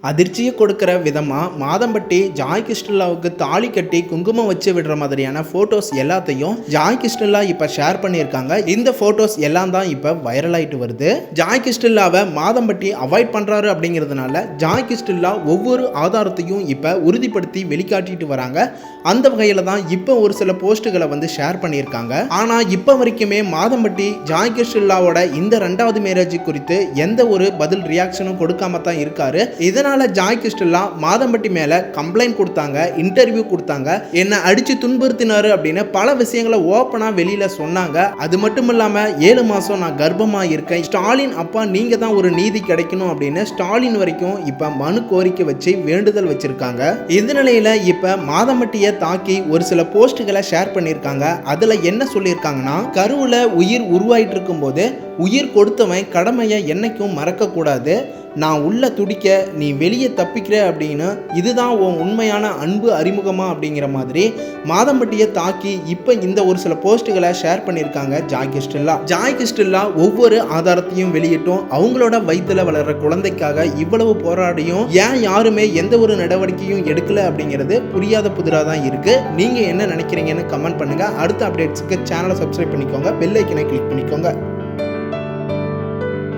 அதிர்ச்சியை கொடுக்குற விதமாக மாதம்பட்டி ஜாய் கிருஷ்ணலாவுக்கு தாலி கட்டி குங்குமம் வச்சு விடுற மாதிரியான ஃபோட்டோஸ் எல்லாத்தையும் ஜாய் கிருஷ்ணலா இப்போ ஷேர் பண்ணியிருக்காங்க. இந்த ஃபோட்டோஸ் எல்லாம் தான் இப்போ வைரல் ஆகிட்டு வருது. ஜாய் கிருஷ்ணலாவை மாதம்பட்டி அவாய்ட் பண்ணுறாரு அப்படிங்கிறதுனால ஜாய் கிருஷ்ணலா ஒவ்வொரு ஆதாரத்தையும் இப்போ உறுதிப்படுத்தி வெளிக்காட்டிட்டு வராங்க. அந்த வகையில் தான் இப்போ ஒரு சில போஸ்ட்டுகளை வந்து ஷேர் பண்ணியிருக்காங்க. ஆனால் இப்போ வரைக்குமே மாதம்பட்டி ஜாய் கிருஷ்ணலாவோட இந்த 2வது மேரேஜ் குறித்து எந்த ஒரு பதில் ரியாக்ஷனும் கொடுக்காம தான் இருக்காரு. இதனால ஜாய் கிருஷ்ணலா மாதம்பட்டி மேல கம்ப்ளைண்ட் கொடுத்தாங்க, இன்டர்வியூ கொடுத்தாங்க, என்ன அடிச்சு துன்புறுத்தினாரு அப்படின்னு பல விஷயங்களை ஓப்பனா வெளியில சொன்னாங்க. அது மட்டும் இல்லாம 7 மாசம் நான் கர்ப்பமா இருக்கேன், ஸ்டாலின் அப்பா நீங்க தான் ஒரு நீதி கிடைக்கணும் அப்படின்னு ஸ்டாலின் வரைக்கும் இப்ப மனு கோரிக்கை வச்சு வேண்டுதல் வச்சிருக்காங்க. இந்த நிலையில இப்ப மாதம்பட்டியை தாக்கி ஒரு சில போஸ்டுகளை ஷேர் பண்ணியிருக்காங்க. அதுல என்ன சொல்லியிருக்காங்கன்னா, கருவுல உயிர் உருவாயிட்டு இருக்கும் போது உயிர் கொடுத்தவன் கடமையை என்னைக்கும் மறக்க கூடாது, நான் உள்ள துடிக்க நீ வெளியே தப்பிக்கிற அப்படின்னு, இதுதான் உன் உண்மையான அன்பு அறிமுகமா அப்படிங்கிற மாதிரி மாதம்பட்டியை தாக்கி இப்போ இந்த ஒரு சில போஸ்ட்டுகளை ஷேர் பண்ணியிருக்காங்க ஜாய் கிருஷ்ணலா. ஜாய் கிருஷ்ணலா ஒவ்வொரு ஆதாரத்தையும் வெளியிட்டும் அவங்களோட வயிற்றுல வளர்ற குழந்தைக்காக இவ்வளவு போராடியும் ஏன் யாருமே எந்த ஒரு நடவடிக்கையும் எடுக்கல அப்படிங்கிறது புரியாத புதிராக தான் இருக்கு. நீங்க என்ன நினைக்கிறீங்கன்னு கமெண்ட் பண்ணுங்க. அடுத்த அப்டேட்ஸுக்கு சேனலை சப்ஸ்கிரைப் பண்ணிக்கோங்க, பெல் ஐக்கனை கிளிக் பண்ணிக்கோங்க.